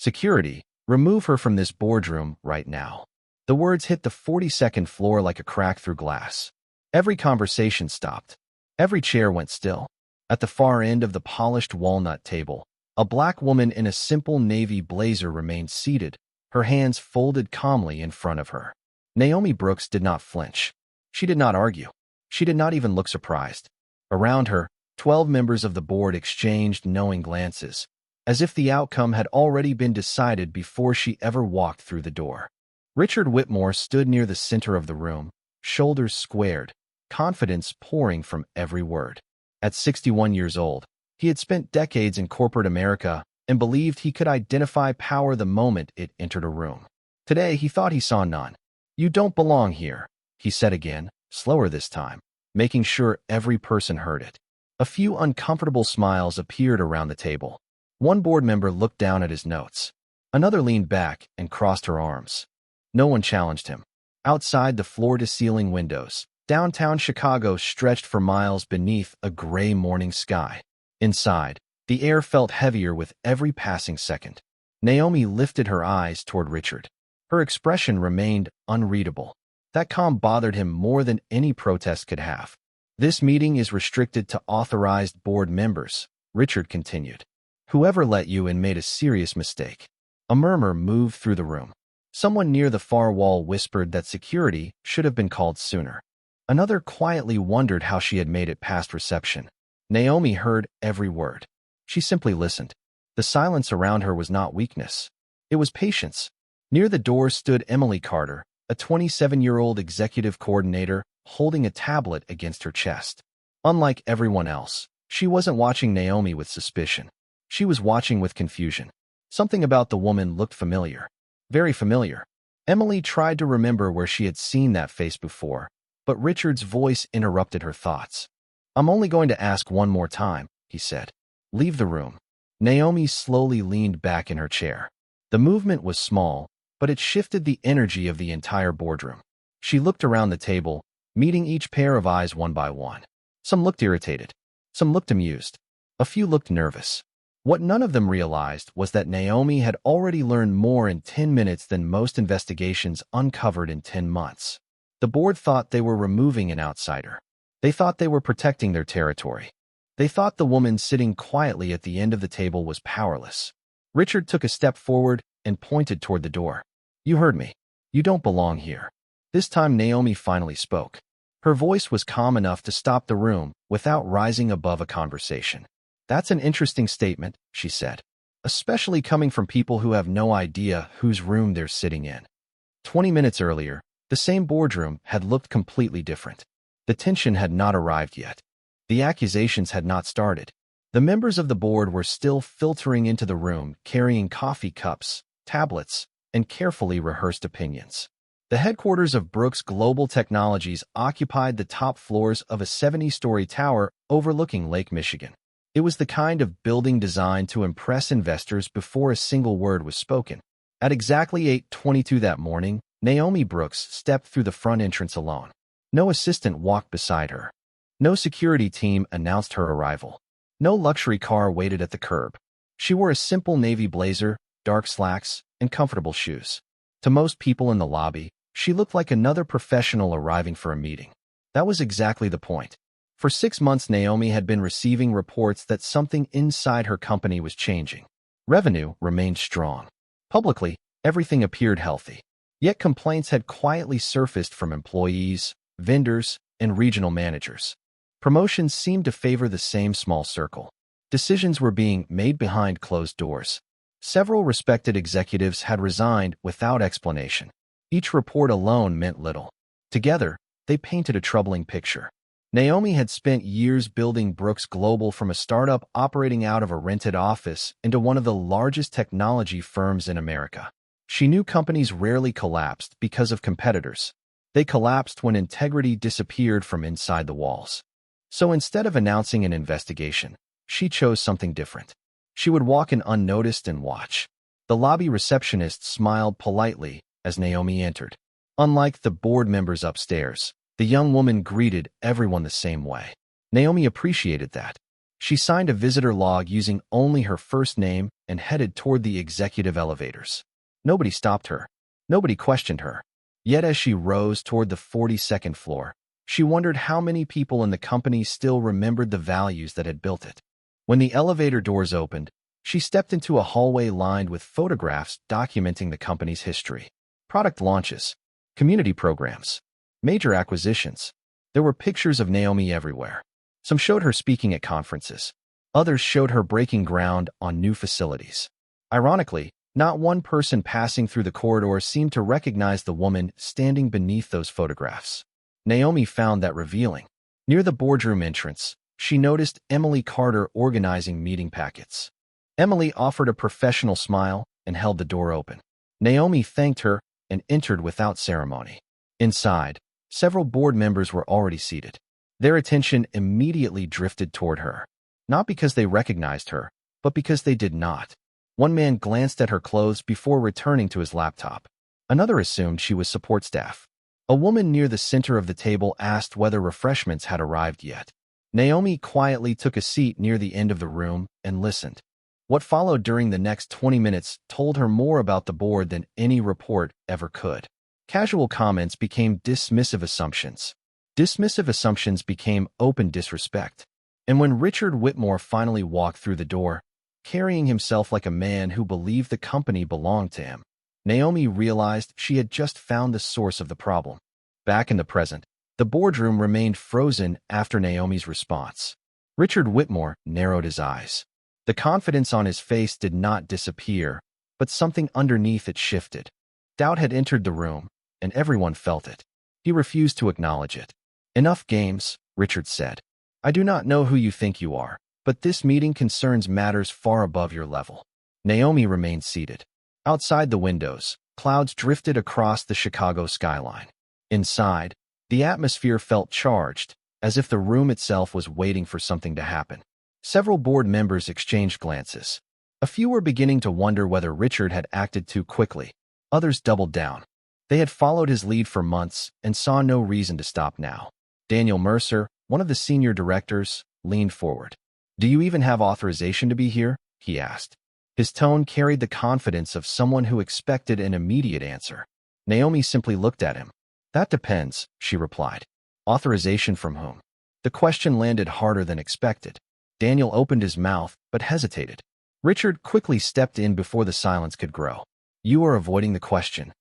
Security, remove her from this boardroom right now. The words hit the 42nd floor like a crack through glass. Every conversation stopped. Every chair went still. At the far end of the polished walnut table, a black woman in a simple navy blazer remained seated, her hands folded calmly in front of her. Naomi Brooks did not flinch. She did not argue. She did not even look surprised. Around her, 12 members of the board exchanged knowing glances, as if the outcome had already been decided before she ever walked through the door. Richard Whitmore stood near the center of the room, shoulders squared, confidence pouring from every word. At 61 years old, he had spent decades in corporate America and believed he could identify power the moment it entered a room. Today, he thought he saw none. "You don't belong here," he said again, slower this time, making sure every person heard it. A few uncomfortable smiles appeared around the table. One board member looked down at his notes. Another leaned back and crossed her arms. No one challenged him. Outside the floor-to-ceiling windows, downtown Chicago stretched for miles beneath a gray morning sky. Inside, the air felt heavier with every passing second. Naomi lifted her eyes toward Richard. Her expression remained unreadable. That calm bothered him more than any protest could have. "This meeting is restricted to authorized board members," Richard continued. "Whoever let you in made a serious mistake." A murmur moved through the room. Someone near the far wall whispered that security should have been called sooner. Another quietly wondered how she had made it past reception. Naomi heard every word. She simply listened. The silence around her was not weakness. It was patience. Near the door stood Emily Carter, a 27-year-old executive coordinator, holding a tablet against her chest. Unlike everyone else, she wasn't watching Naomi with suspicion. She was watching with confusion. Something about the woman looked familiar. Very familiar. Emily tried to remember where she had seen that face before, but Richard's voice interrupted her thoughts. "I'm only going to ask one more time," he said. "Leave the room." Naomi slowly leaned back in her chair. The movement was small, but it shifted the energy of the entire boardroom. She looked around the table, meeting each pair of eyes one by one. Some looked irritated. Some looked amused. A few looked nervous. What none of them realized was that Naomi had already learned more in 10 minutes than most investigations uncovered in 10 months. The board thought they were removing an outsider. They thought they were protecting their territory. They thought the woman sitting quietly at the end of the table was powerless. Richard took a step forward and pointed toward the door. "You heard me. You don't belong here." This time Naomi finally spoke. Her voice was calm enough to stop the room without rising above a conversation. "That's an interesting statement," she said, "especially coming from people who have no idea whose room they're sitting in." 20 minutes earlier, the same boardroom had looked completely different. The tension had not arrived yet. The accusations had not started. The members of the board were still filtering into the room, carrying coffee cups, tablets, and carefully rehearsed opinions. The headquarters of Brooks Global Technologies occupied the top floors of a 70-story tower overlooking Lake Michigan. It was the kind of building designed to impress investors before a single word was spoken. At exactly 8:22 that morning, Naomi Brooks stepped through the front entrance alone. No assistant walked beside her. No security team announced her arrival. No luxury car waited at the curb. She wore a simple navy blazer, dark slacks, and comfortable shoes. To most people in the lobby, she looked like another professional arriving for a meeting. That was exactly the point. For 6 months, Naomi had been receiving reports that something inside her company was changing. Revenue remained strong. Publicly, everything appeared healthy. Yet complaints had quietly surfaced from employees, vendors, and regional managers. Promotions seemed to favor the same small circle. Decisions were being made behind closed doors. Several respected executives had resigned without explanation. Each report alone meant little. Together, they painted a troubling picture. Naomi had spent years building Brooks Global from a startup operating out of a rented office into one of the largest technology firms in America. She knew companies rarely collapsed because of competitors. They collapsed when integrity disappeared from inside the walls. So instead of announcing an investigation, she chose something different. She would walk in unnoticed and watch. The lobby receptionist smiled politely as Naomi entered. Unlike the board members upstairs, the young woman greeted everyone the same way. Naomi appreciated that. She signed a visitor log using only her first name and headed toward the executive elevators. Nobody stopped her. Nobody questioned her. Yet as she rose toward the 42nd floor, she wondered how many people in the company still remembered the values that had built it. When the elevator doors opened, she stepped into a hallway lined with photographs documenting the company's history. Product launches, community programs, major acquisitions. There were pictures of Naomi everywhere. Some showed her speaking at conferences. Others showed her breaking ground on new facilities. Ironically, not one person passing through the corridor seemed to recognize the woman standing beneath those photographs. Naomi found that revealing. Near the boardroom entrance, she noticed Emily Carter organizing meeting packets. Emily offered a professional smile and held the door open. Naomi thanked her and entered without ceremony. Inside, several board members were already seated. Their attention immediately drifted toward her, not because they recognized her, but because they did not. One man glanced at her clothes before returning to his laptop. Another assumed she was support staff. A woman near the center of the table asked whether refreshments had arrived yet. Naomi quietly took a seat near the end of the room and listened. What followed during the next 20 minutes told her more about the board than any report ever could. Casual comments became dismissive assumptions. Dismissive assumptions became open disrespect. And when Richard Whitmore finally walked through the door, carrying himself like a man who believed the company belonged to him, Naomi realized she had just found the source of the problem. Back in the present, the boardroom remained frozen after Naomi's response. Richard Whitmore narrowed his eyes. The confidence on his face did not disappear, but something underneath it shifted. Doubt had entered the room, and everyone felt it. He refused to acknowledge it. "Enough games," Richard said. "I do not know who you think you are, but this meeting concerns matters far above your level." Naomi remained seated. Outside the windows, clouds drifted across the Chicago skyline. Inside, the atmosphere felt charged, as if the room itself was waiting for something to happen. Several board members exchanged glances. A few were beginning to wonder whether Richard had acted too quickly. Others doubled down. They had followed his lead for months and saw no reason to stop now. Daniel Mercer, one of the senior directors, leaned forward. "Do you even have authorization to be here?" he asked. His tone carried the confidence of someone who expected an immediate answer. Naomi simply looked at him. "That depends," she replied. "Authorization from whom?" The question landed harder than expected. Daniel opened his mouth, but hesitated. Richard quickly stepped in before the silence could grow. "You are avoiding the question."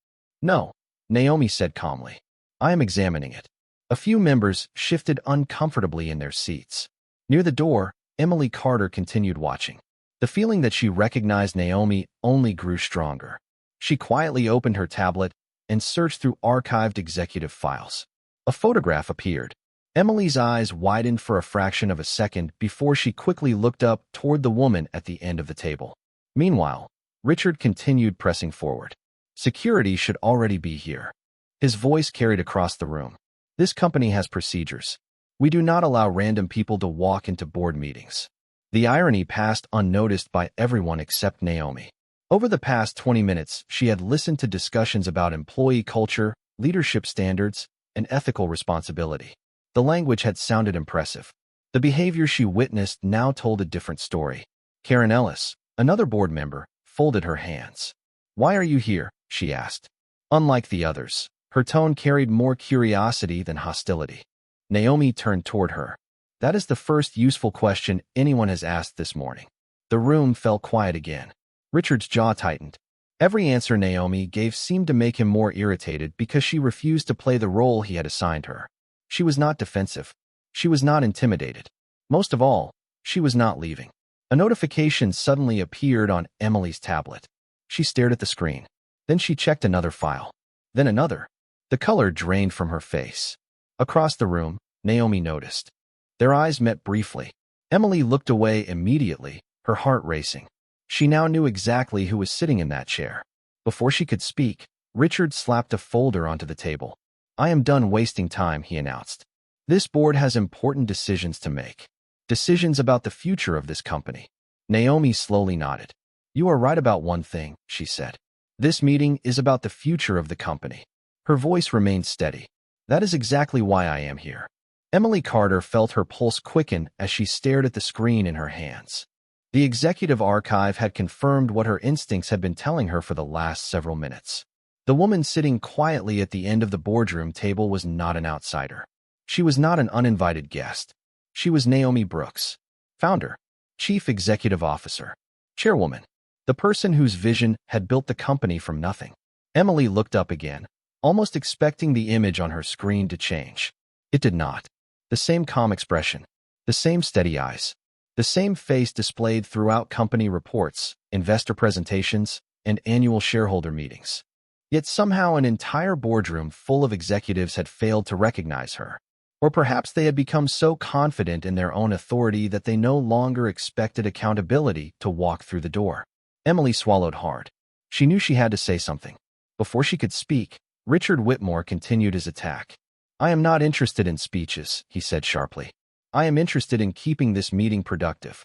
"No," Naomi said calmly. "I am examining it." A few members shifted uncomfortably in their seats. Near the door, Emily Carter continued watching. The feeling that she recognized Naomi only grew stronger. She quietly opened her tablet and searched through archived executive files. A photograph appeared. Emily's eyes widened for a fraction of a second before she quickly looked up toward the woman at the end of the table. Meanwhile, Richard continued pressing forward. "Security should already be here." His voice carried across the room. "This company has procedures. We do not allow random people to walk into board meetings." The irony passed unnoticed by everyone except Naomi. Over the past 20 minutes, she had listened to discussions about employee culture, leadership standards, and ethical responsibility. The language had sounded impressive. The behavior she witnessed now told a different story. Karen Ellis, another board member, folded her hands. "Why are you here?" she asked. Unlike the others, her tone carried more curiosity than hostility. Naomi turned toward her. "That is the first useful question anyone has asked this morning." The room fell quiet again. Richard's jaw tightened. Every answer Naomi gave seemed to make him more irritated because she refused to play the role he had assigned her. She was not defensive. She was not intimidated. Most of all, she was not leaving. A notification suddenly appeared on Emily's tablet. She stared at the screen. Then she checked another file. Then another. The color drained from her face. Across the room, Naomi noticed. Their eyes met briefly. Emily looked away immediately, her heart racing. She now knew exactly who was sitting in that chair. Before she could speak, Richard slapped a folder onto the table. "I am done wasting time," he announced. "This board has important decisions to make. Decisions about the future of this company." Naomi slowly nodded. "You are right about one thing," she said. "This meeting is about the future of the company." Her voice remained steady. "That is exactly why I am here." Emily Carter felt her pulse quicken as she stared at the screen in her hands. The executive archive had confirmed what her instincts had been telling her for the last several minutes. The woman sitting quietly at the end of the boardroom table was not an outsider. She was not an uninvited guest. She was Naomi Brooks, founder, chief executive officer, chairwoman, the person whose vision had built the company from nothing. Emily looked up again, almost expecting the image on her screen to change. It did not. The same calm expression, the same steady eyes, the same face displayed throughout company reports, investor presentations, and annual shareholder meetings. Yet somehow an entire boardroom full of executives had failed to recognize her. Or perhaps they had become so confident in their own authority that they no longer expected accountability to walk through the door. Emily swallowed hard. She knew she had to say something. Before she could speak, Richard Whitmore continued his attack. "I am not interested in speeches," he said sharply. "I am interested in keeping this meeting productive."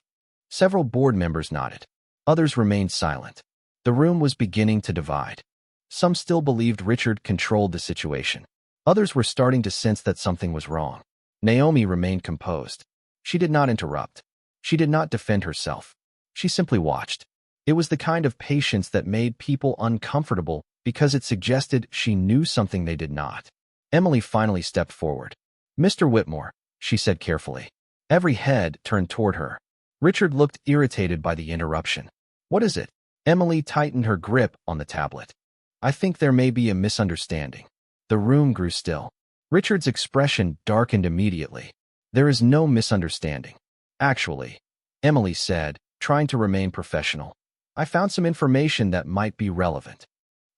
Several board members nodded. Others remained silent. The room was beginning to divide. Some still believed Richard controlled the situation. Others were starting to sense that something was wrong. Naomi remained composed. She did not interrupt. She did not defend herself. She simply watched. It was the kind of patience that made people uncomfortable because it suggested she knew something they did not. Emily finally stepped forward. "Mr. Whitmore," she said carefully. Every head turned toward her. Richard looked irritated by the interruption. "What is it?" Emily tightened her grip on the tablet. "I think there may be a misunderstanding." The room grew still. Richard's expression darkened immediately. "There is no misunderstanding. Actually," Emily said, trying to remain professional, "I found some information that might be relevant."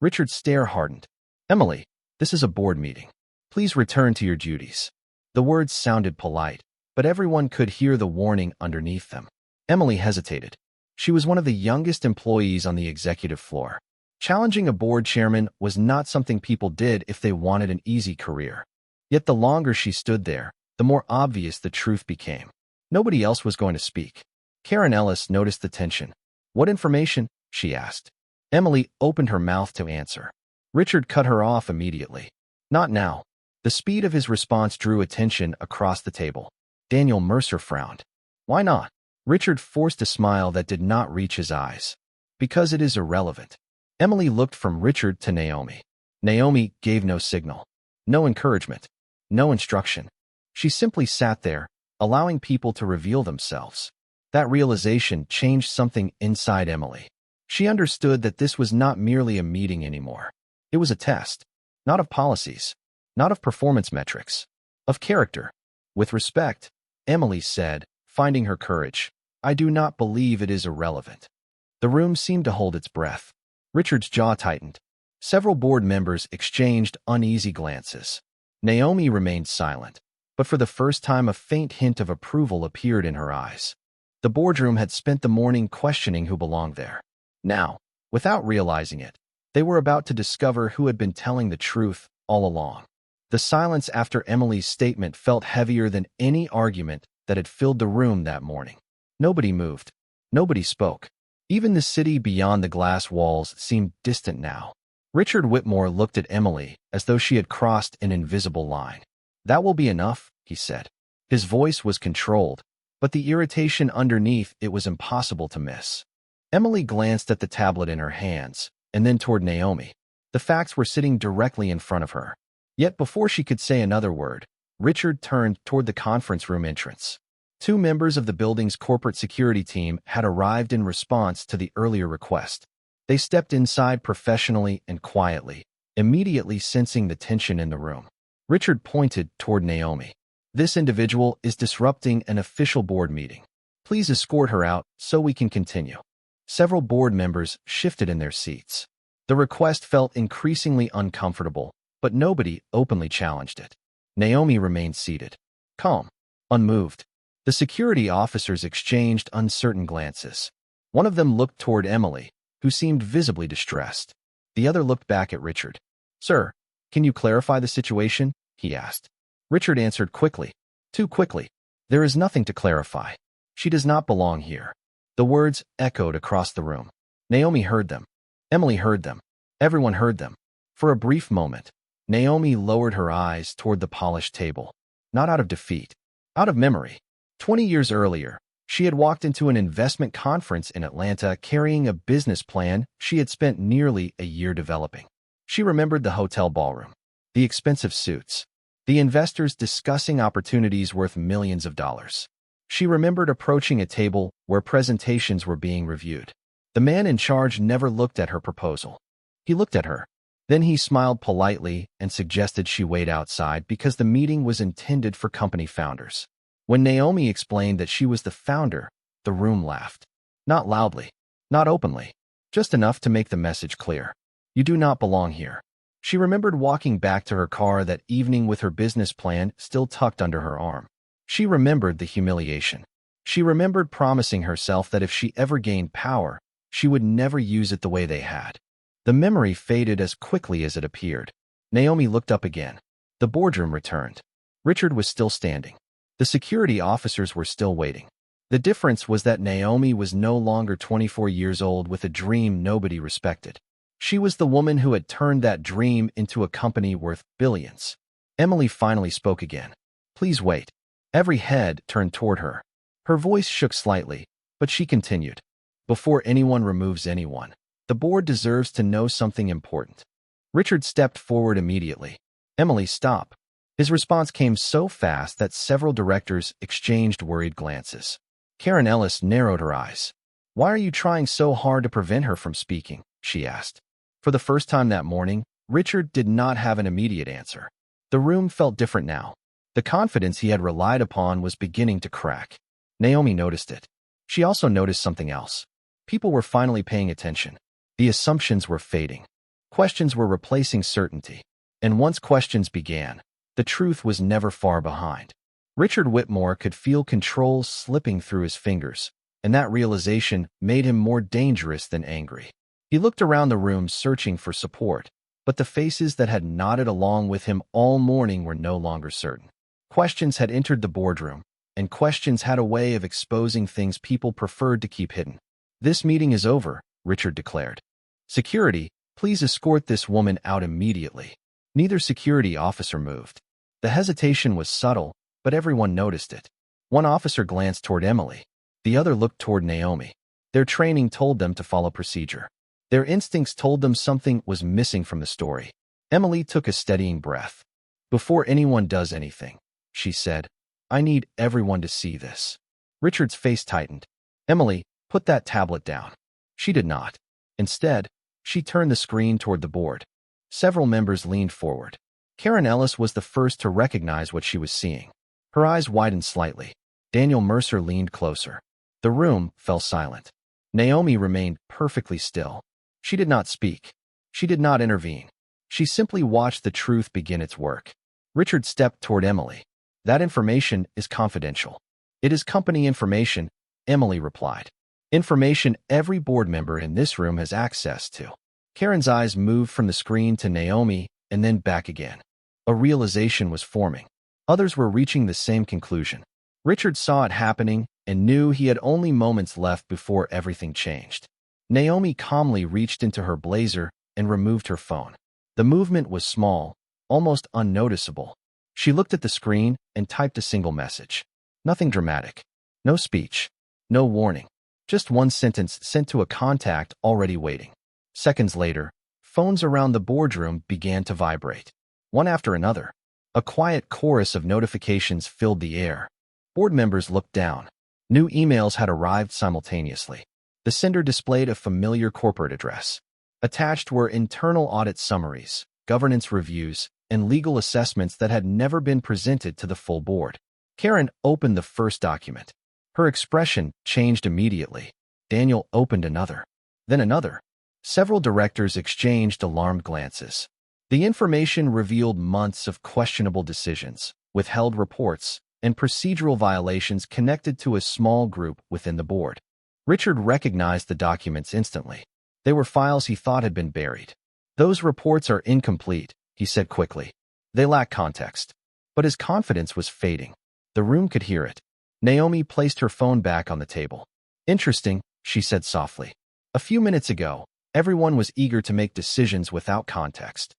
Richard's stare hardened. "Emily, this is a board meeting. Please return to your duties." The words sounded polite, but everyone could hear the warning underneath them. Emily hesitated. She was one of the youngest employees on the executive floor. Challenging a board chairman was not something people did if they wanted an easy career. Yet the longer she stood there, the more obvious the truth became. Nobody else was going to speak. Karen Ellis noticed the tension. "What information?" she asked. Emily opened her mouth to answer. Richard cut her off immediately. "Not now." The speed of his response drew attention across the table. Daniel Mercer frowned. "Why not?" Richard forced a smile that did not reach his eyes. "Because it is irrelevant." Emily looked from Richard to Naomi. Naomi gave no signal, no encouragement, no instruction. She simply sat there, allowing people to reveal themselves. That realization changed something inside Emily. She understood that this was not merely a meeting anymore. It was a test, not of policies, not of performance metrics, of character. With respect, Emily said, finding her courage, "I do not believe it is irrelevant." The room seemed to hold its breath. Richard's jaw tightened. Several board members exchanged uneasy glances. Naomi remained silent, but for the first time a faint hint of approval appeared in her eyes. The boardroom had spent the morning questioning who belonged there. Now, without realizing it, they were about to discover who had been telling the truth all along. The silence after Emily's statement felt heavier than any argument that had filled the room that morning. Nobody moved. Nobody spoke. Even the city beyond the glass walls seemed distant now. Richard Whitmore looked at Emily as though she had crossed an invisible line. "That will be enough," he said. His voice was controlled, but the irritation underneath it was impossible to miss. Emily glanced at the tablet in her hands, and then toward Naomi. The facts were sitting directly in front of her. Yet before she could say another word, Richard turned toward the conference room entrance. 2 members of the building's corporate security team had arrived in response to the earlier request. They stepped inside professionally and quietly, immediately sensing the tension in the room. Richard pointed toward Naomi. "This individual is disrupting an official board meeting. Please escort her out so we can continue." Several board members shifted in their seats. The request felt increasingly uncomfortable, but nobody openly challenged it. Naomi remained seated, calm, unmoved. The security officers exchanged uncertain glances. One of them looked toward Emily, who seemed visibly distressed. The other looked back at Richard. "Sir, can you clarify the situation?" he asked. Richard answered quickly. Too quickly. "There is nothing to clarify. She does not belong here." The words echoed across the room. Naomi heard them. Emily heard them. Everyone heard them. For a brief moment, Naomi lowered her eyes toward the polished table. not out of defeat, out of memory. 20 years earlier, she had walked into an investment conference in Atlanta carrying a business plan she had spent nearly a year developing. She remembered the hotel ballroom, the expensive suits, the investors discussing opportunities worth millions of dollars. She remembered approaching a table where presentations were being reviewed. The man in charge never looked at her proposal. He looked at her. Then he smiled politely and suggested she wait outside because the meeting was intended for company founders. When Naomi explained that she was the founder, the room laughed. Not loudly, not openly, just enough to make the message clear. You do not belong here. She remembered walking back to her car that evening with her business plan still tucked under her arm. She remembered the humiliation. She remembered promising herself that if she ever gained power, she would never use it the way they had. The memory faded as quickly as it appeared. Naomi looked up again. The boardroom returned. Richard was still standing. The security officers were still waiting. The difference was that Naomi was no longer 24 years old with a dream nobody respected. She was the woman who had turned that dream into a company worth billions. Emily finally spoke again. Please wait. Every head turned toward her. Her voice shook slightly, but she continued. Before anyone removes anyone, the board deserves to know something important. Richard stepped forward immediately. Emily, stop. His response came so fast that several directors exchanged worried glances. Karen Ellis narrowed her eyes. Why are you trying so hard to prevent her from speaking? She asked. For the first time that morning, Richard did not have an immediate answer. The room felt different now. The confidence he had relied upon was beginning to crack. Naomi noticed it. She also noticed something else. People were finally paying attention. The assumptions were fading. Questions were replacing certainty. And once questions began, the truth was never far behind. Richard Whitmore could feel control slipping through his fingers, and that realization made him more dangerous than angry. He looked around the room searching for support, but the faces that had nodded along with him all morning were no longer certain. Questions had entered the boardroom, and questions had a way of exposing things people preferred to keep hidden. This meeting is over, Richard declared. Security, please escort this woman out immediately. Neither security officer moved. The hesitation was subtle, but everyone noticed it. One officer glanced toward Emily. The other looked toward Naomi. Their training told them to follow procedure. Their instincts told them something was missing from the story. Emily took a steadying breath. Before anyone does anything, she said, I need everyone to see this. Richard's face tightened. Emily, put that tablet down. She did not. Instead, she turned the screen toward the board. Several members leaned forward. Karen Ellis was the first to recognize what she was seeing. Her eyes widened slightly. Daniel Mercer leaned closer. The room fell silent. Naomi remained perfectly still. She did not speak. She did not intervene. She simply watched the truth begin its work. Richard stepped toward Emily. That information is confidential. It is company information, Emily replied. Information every board member in this room has access to. Karen's eyes moved from the screen to Naomi and then back again. A realization was forming. Others were reaching the same conclusion. Richard saw it happening and knew he had only moments left before everything changed. Naomi calmly reached into her blazer and removed her phone. The movement was small, almost unnoticeable. She looked at the screen and typed a single message. Nothing dramatic. No speech. No warning. Just one sentence sent to a contact already waiting. Seconds later, phones around the boardroom began to vibrate. One after another. A quiet chorus of notifications filled the air. Board members looked down. New emails had arrived simultaneously. The sender displayed a familiar corporate address. Attached were internal audit summaries, governance reviews, and legal assessments that had never been presented to the full board. Karen opened the first document. Her expression changed immediately. Daniel opened another. Then another. Several directors exchanged alarmed glances. The information revealed months of questionable decisions, withheld reports, and procedural violations connected to a small group within the board. Richard recognized the documents instantly. They were files he thought had been buried. Those reports are incomplete, he said quickly. They lack context. But his confidence was fading. The room could hear it. Naomi placed her phone back on the table. Interesting, she said softly. A few minutes ago, everyone was eager to make decisions without context.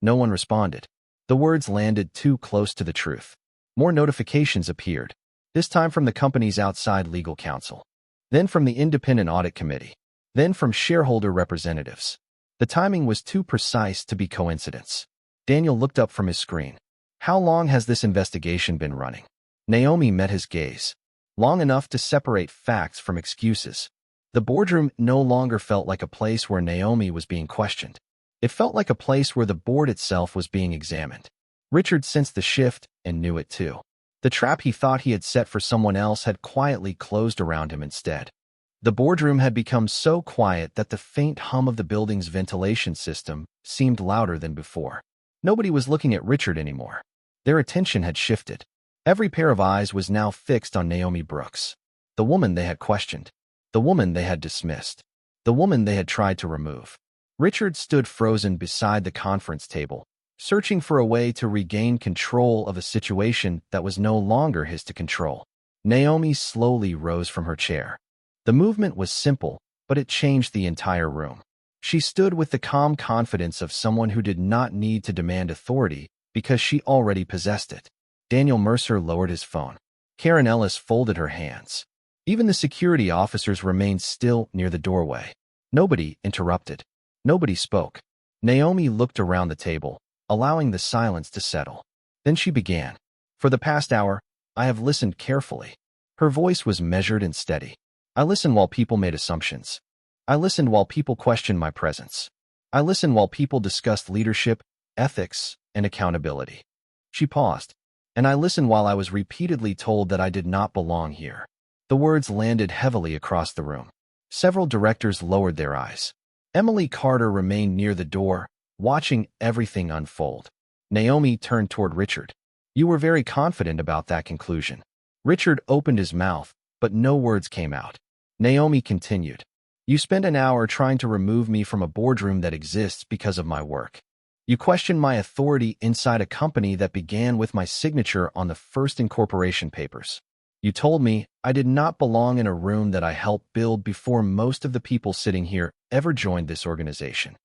No one responded. The words landed too close to the truth. More notifications appeared, this time from the company's outside legal counsel, then from the independent audit committee, then from shareholder representatives. The timing was too precise to be coincidence. Daniel looked up from his screen. How long has this investigation been running? Naomi met his gaze. Long enough to separate facts from excuses. The boardroom no longer felt like a place where Naomi was being questioned. It felt like a place where the board itself was being examined. Richard sensed the shift and knew it too. The trap he thought he had set for someone else had quietly closed around him instead. The boardroom had become so quiet that the faint hum of the building's ventilation system seemed louder than before. Nobody was looking at Richard anymore. Their attention had shifted. Every pair of eyes was now fixed on Naomi Brooks, the woman they had questioned, the woman they had dismissed, the woman they had tried to remove. Richard stood frozen beside the conference table, searching for a way to regain control of a situation that was no longer his to control. Naomi slowly rose from her chair. The movement was simple, but it changed the entire room. She stood with the calm confidence of someone who did not need to demand authority because she already possessed it. Daniel Mercer lowered his phone. Karen Ellis folded her hands. Even the security officers remained still near the doorway. Nobody interrupted. Nobody spoke. Naomi looked around the table, allowing the silence to settle. Then she began. For the past hour, I have listened carefully. Her voice was measured and steady. I listened while people made assumptions. I listened while people questioned my presence. I listened while people discussed leadership, ethics, and accountability. She paused. And I listened while I was repeatedly told that I did not belong here. The words landed heavily across the room. Several directors lowered their eyes. Emily Carter remained near the door, watching everything unfold. Naomi turned toward Richard. You were very confident about that conclusion. Richard opened his mouth, but no words came out. Naomi continued. You spent an hour trying to remove me from a boardroom that exists because of my work. You questioned my authority inside a company that began with my signature on the first incorporation papers. You told me I did not belong in a room that I helped build before most of the people sitting here ever joined this organization.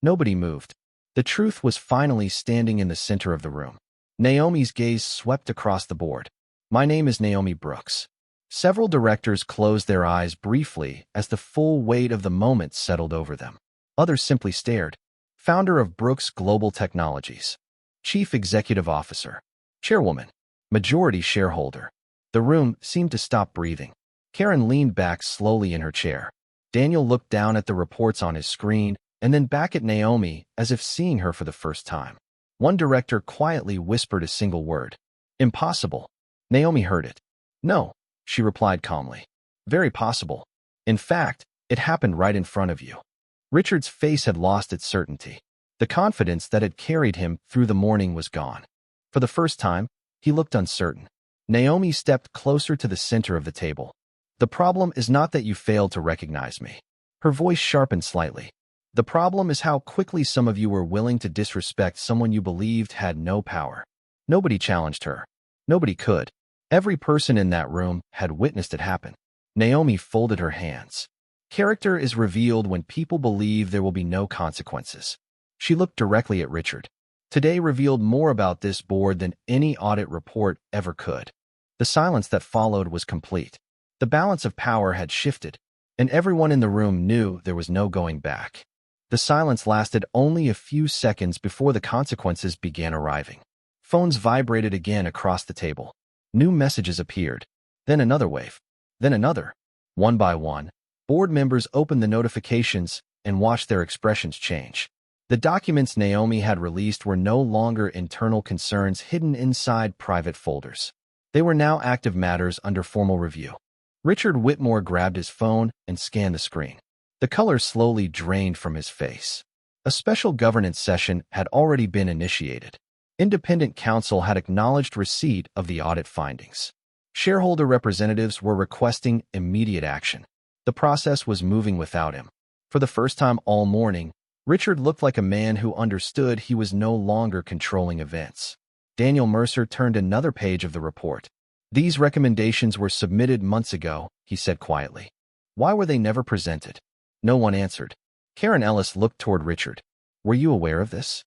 Nobody moved. The truth was finally standing in the center of the room. Naomi's gaze swept across the board. My name is Naomi Brooks. Several directors closed their eyes briefly as the full weight of the moment settled over them. Others simply stared. Founder of Brooks Global Technologies. Chief Executive Officer. Chairwoman. Majority shareholder. The room seemed to stop breathing. Karen leaned back slowly in her chair. Daniel looked down at the reports on his screen and then back at Naomi as if seeing her for the first time. One director quietly whispered a single word. Impossible. Naomi heard it. No, she replied calmly. Very possible. In fact, it happened right in front of you. Richard's face had lost its certainty. The confidence that had carried him through the morning was gone. For the first time, he looked uncertain. Naomi stepped closer to the center of the table. The problem is not that you failed to recognize me. Her voice sharpened slightly. The problem is how quickly some of you were willing to disrespect someone you believed had no power. Nobody challenged her. Nobody could. Every person in that room had witnessed it happen. Naomi folded her hands. Character is revealed when people believe there will be no consequences. She looked directly at Richard. Today revealed more about this board than any audit report ever could. The silence that followed was complete. The balance of power had shifted, and everyone in the room knew there was no going back. The silence lasted only a few seconds before the consequences began arriving. Phones vibrated again across the table. New messages appeared. Then another wave. Then another. One by one, board members opened the notifications and watched their expressions change. The documents Naomi had released were no longer internal concerns hidden inside private folders. They were now active matters under formal review. Richard Whitmore grabbed his phone and scanned the screen. The color slowly drained from his face. A special governance session had already been initiated. Independent counsel had acknowledged receipt of the audit findings. Shareholder representatives were requesting immediate action. The process was moving without him. For the first time all morning, Richard looked like a man who understood he was no longer controlling events. Daniel Mercer turned another page of the report. These recommendations were submitted months ago, he said quietly. Why were they never presented? No one answered. Karen Ellis looked toward Richard. Were you aware of this?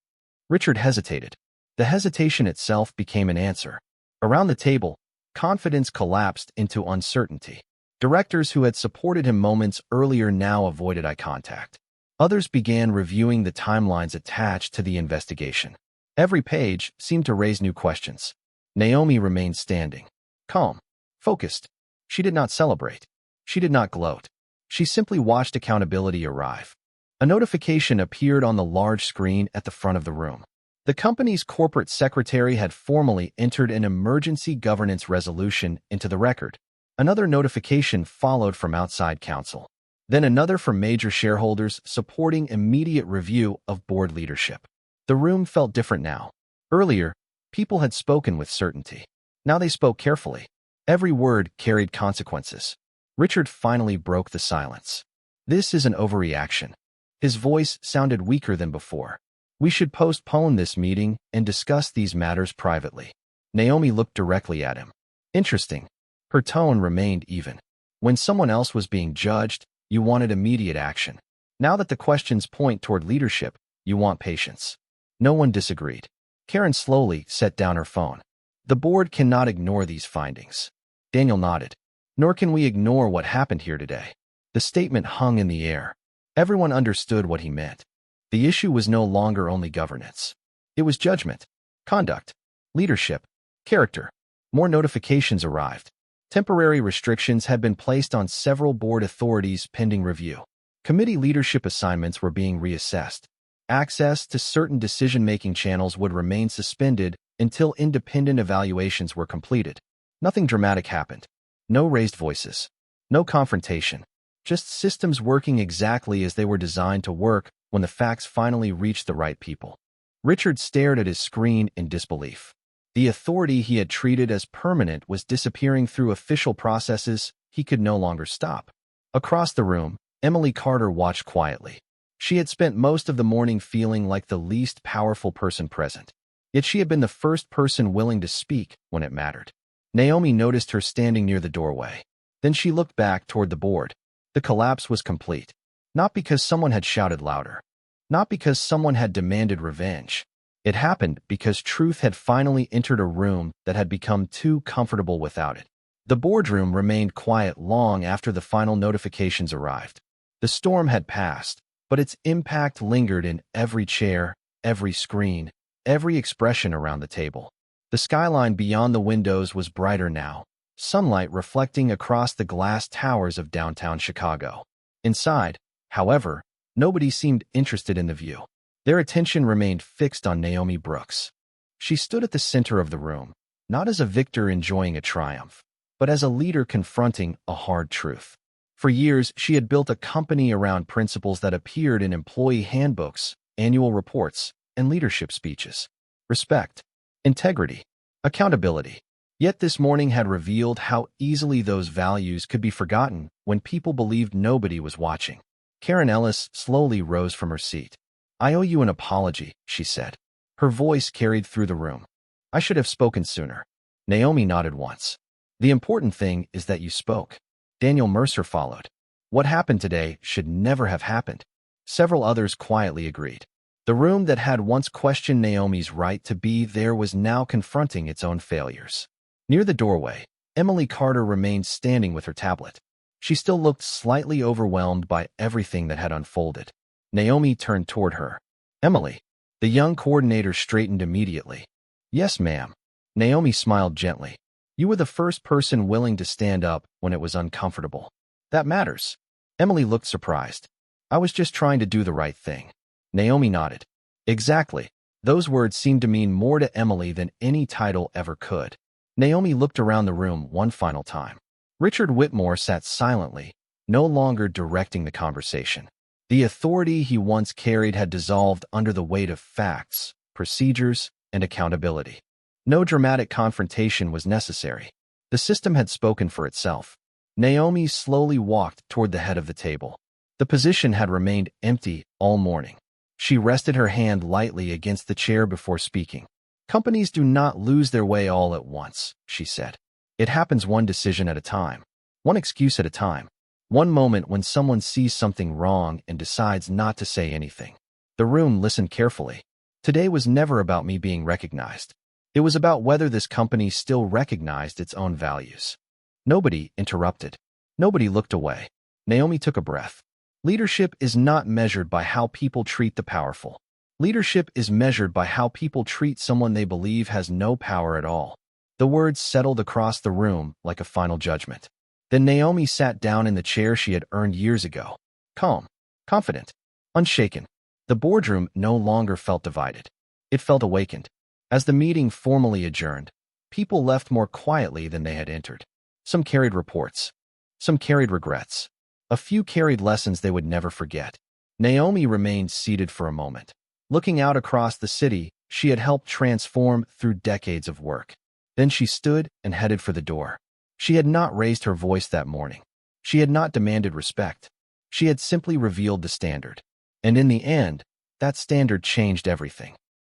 Richard hesitated. The hesitation itself became an answer. Around the table, confidence collapsed into uncertainty. Directors who had supported him moments earlier now avoided eye contact. Others began reviewing the timelines attached to the investigation. Every page seemed to raise new questions. Naomi remained standing, calm, focused. She did not celebrate. She did not gloat. She simply watched accountability arrive. A notification appeared on the large screen at the front of the room. The company's corporate secretary had formally entered an emergency governance resolution into the record. Another notification followed from outside counsel. Then another from major shareholders supporting immediate review of board leadership. The room felt different now. Earlier, people had spoken with certainty. Now they spoke carefully. Every word carried consequences. Richard finally broke the silence. This is an overreaction. His voice sounded weaker than before. We should postpone this meeting and discuss these matters privately. Naomi looked directly at him. Interesting. Her tone remained even. When someone else was being judged, you wanted immediate action. Now that the questions point toward leadership, you want patience. No one disagreed. Karen slowly set down her phone. The board cannot ignore these findings. Daniel nodded. Nor can we ignore what happened here today. The statement hung in the air. Everyone understood what he meant. The issue was no longer only governance. It was judgment, conduct, leadership, character. More notifications arrived. Temporary restrictions had been placed on several board authorities pending review. Committee leadership assignments were being reassessed. Access to certain decision-making channels would remain suspended until independent evaluations were completed. Nothing dramatic happened. No raised voices. No confrontation. Just systems working exactly as they were designed to work when the facts finally reached the right people. Richard stared at his screen in disbelief. The authority he had treated as permanent was disappearing through official processes he could no longer stop. Across the room, Emily Carter watched quietly. She had spent most of the morning feeling like the least powerful person present. Yet she had been the first person willing to speak when it mattered. Naomi noticed her standing near the doorway. Then she looked back toward the board. The collapse was complete. Not because someone had shouted louder. Not because someone had demanded revenge. It happened because truth had finally entered a room that had become too comfortable without it. The boardroom remained quiet long after the final notifications arrived. The storm had passed, but its impact lingered in every chair, every screen, every expression around the table. The skyline beyond the windows was brighter now, sunlight reflecting across the glass towers of downtown Chicago. Inside, however, nobody seemed interested in the view. Their attention remained fixed on Naomi Brooks. She stood at the center of the room, not as a victor enjoying a triumph, but as a leader confronting a hard truth. For years, she had built a company around principles that appeared in employee handbooks, annual reports, and leadership speeches. Respect, integrity, accountability. Yet this morning had revealed how easily those values could be forgotten when people believed nobody was watching. Karen Ellis slowly rose from her seat. I owe you an apology, she said. Her voice carried through the room. I should have spoken sooner. Naomi nodded once. The important thing is that you spoke. Daniel Mercer followed. What happened today should never have happened. Several others quietly agreed. The room that had once questioned Naomi's right to be there was now confronting its own failures. Near the doorway, Emily Carter remained standing with her tablet. She still looked slightly overwhelmed by everything that had unfolded. Naomi turned toward her. Emily. The young coordinator straightened immediately. Yes, ma'am. Naomi smiled gently. You were the first person willing to stand up when it was uncomfortable. That matters. Emily looked surprised. I was just trying to do the right thing. Naomi nodded. Exactly. Those words seemed to mean more to Emily than any title ever could. Naomi looked around the room one final time. Richard Whitmore sat silently, no longer directing the conversation. The authority he once carried had dissolved under the weight of facts, procedures, and accountability. No dramatic confrontation was necessary. The system had spoken for itself. Naomi slowly walked toward the head of the table. The position had remained empty all morning. She rested her hand lightly against the chair before speaking. Companies do not lose their way all at once, she said. It happens one decision at a time, one excuse at a time, one moment when someone sees something wrong and decides not to say anything. The room listened carefully. Today was never about me being recognized. It was about whether this company still recognized its own values. Nobody interrupted. Nobody looked away. Naomi took a breath. Leadership is not measured by how people treat the powerful. Leadership is measured by how people treat someone they believe has no power at all. The words settled across the room like a final judgment. Then Naomi sat down in the chair she had earned years ago. Calm, confident, unshaken. The boardroom no longer felt divided. It felt awakened. As the meeting formally adjourned, people left more quietly than they had entered. Some carried reports. Some carried regrets. A few carried lessons they would never forget. Naomi remained seated for a moment. Looking out across the city she had helped transform through decades of work. Then she stood and headed for the door. She had not raised her voice that morning. She had not demanded respect. She had simply revealed the standard. And in the end, that standard changed everything.